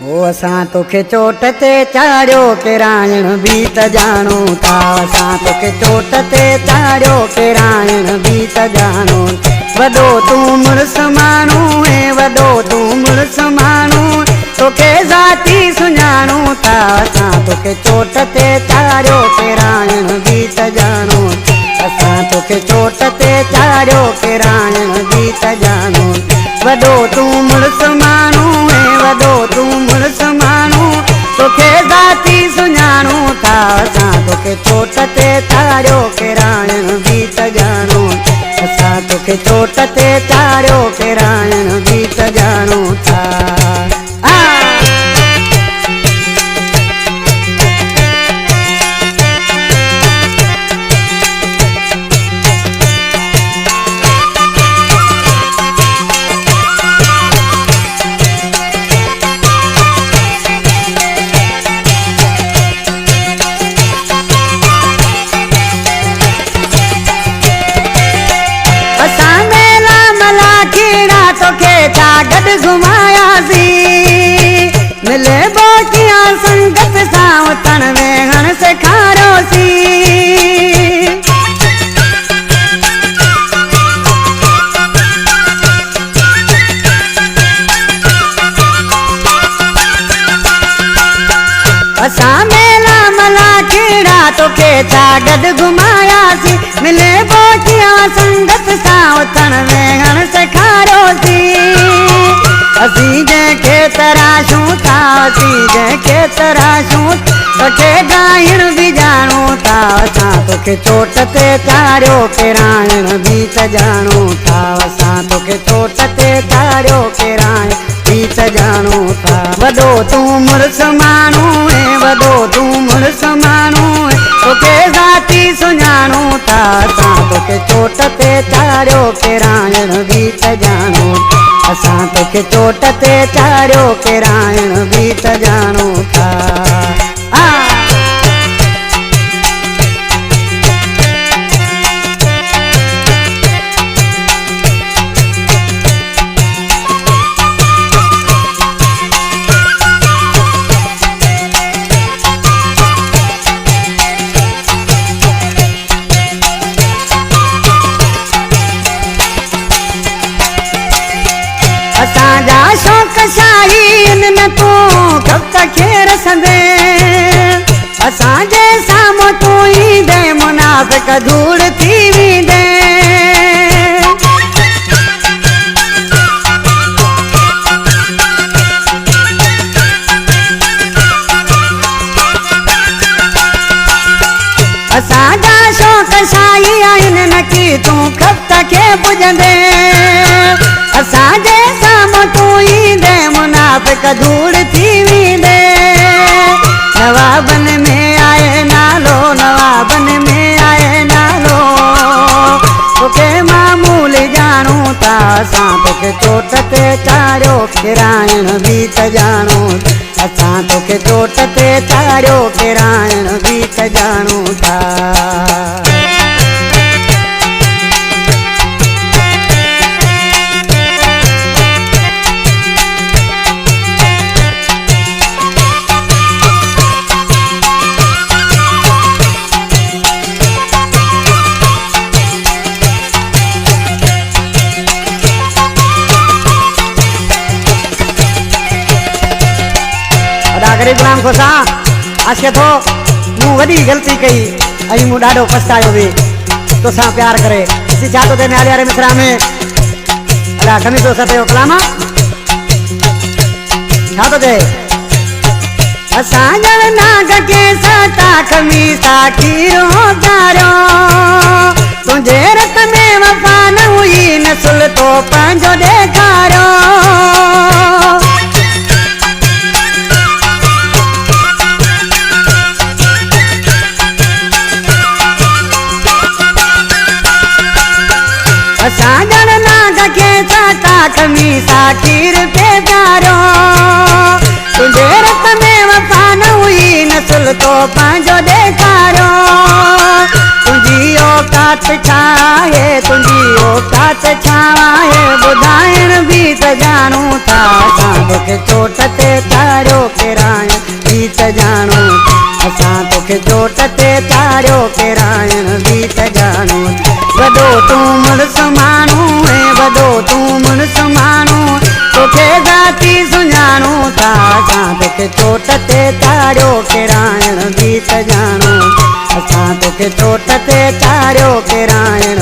ओ असां तोखे चोट ते चाढ़ियो किरायण बि त ॼाणो था। असां तोखे चोट ते चाढ़ियो किरायण बि त ॼाणो। वॾो तूं मुड़ुसु माण्हू ऐं वॾो तूं मुड़ुसु माण्हू तोखे ज़ाती सुञाणो था। असां तोखे चोट ते चाढ़ियो किरायण बि त ॼाणो। असां तोखे चोट ते चाढ़ियो किरायण बि त ॼाणो। वॾो तूं मुड़ुसु माण्हू ऐं वॾो तूं मुड़ुसु माण्हू तोखे ज़ाती सुञाणो था। असां तोखे चोट ते चाढ़ियो किरायण बि त ॼाणो। असां तोखे चोट ते चाढ़ियो किरायण बि त ॼाणो था। गॾु घुमायासीं मिले बोटियां संगत सां उतण वेहण सेखारियोसीं। असां मेला मला खेड़ा तोखे छा गॾु घुमायासीं मिले बोटियां संगत सां उतण वेहण सेखारियोसीं। असीं जंहिंखे तराशूं था असीं जंहिंखे तराशूं तोखे ॻाइण बि ॼाणो था। असां तोखे चोट ते चाढ़ियो किरायण बि त ॼाणो था। असां तोखे चोट ते चाढ़ियो किरायण बि त ॼाणो था। वॾो तूं मुड़ुसु माण्हू ऐं वॾो तूं मुड़ुसु माण्हू तोखे ज़ाती सुञाणो था। असां तोखे चोट ते चाढ़ियो किरायण बि त ॼाणो। असां तोखे चोट ते चाढ़ियो किरायण बि त ॼाणो था। असांजा शौक़ शाहीन में तूं कब तक रसंदे। असांजे साम्हूं तूं ईंदे मुनाफ़िक धूड़ थी वेंदे। असांजा शौक़ शाही आहिनि न की तूं कब तक पुॼंदे। असांजे साम्हूं तूं ईंदे मुनाफ़िक धूड़ थी वेंदे। नवाबन में आहे नालो नवाबन में आहे नालो तोखे मामूल ॼाणो था। असां तोखे चोट ते चाढ़ियो किरायण बि त ॼाणो। असां तोखे चोट ते चाढ़ियो किरायण बि त ॼाणो था। गरीब गुलाम खोसा आशे थो मूं वॾी ग़लती कई ऐं मूं ॾाढो पछतायो बि तोसां प्यार करे। ॾिसी छा थो थिए न्यारे वारे मिसरा में अला खमी थो सटियो कलाम छा थो थिए। असांजा नाग के सटा खमी साखीरो गारो तुंहिंजे रत में वफ़ा न हुई नसुल तो पंहिंजो ॾेखारियो। असांजा नाग के सटा खमी साखीर पे प्यारो तुंहिंजे रत में वफ़ा न हुई नसुल तो पंहिंजो ॾेखारियो। तुंहिंजी औकात छा आहे तुंहिंजी औकात छा आहे ॿुधाइण बि त ॼाणूं था असां तोखे चोट ते चाढ़ियो किराइण बि त ॼाणूं असां तोखे चोट ते चाढ़ियो किराइण बि त ॼाणूं वॾो तूं मुड़ुसु माण्हू ऐं वॾो तूं मुड़ुसु माण्हू तोखे ज़ाती सुञाणूं था असां तोखे चोट ते चाढ़ियो किराइण बि त ॼाणूं असां तोखे चोट ते चाढ़ियो किराइण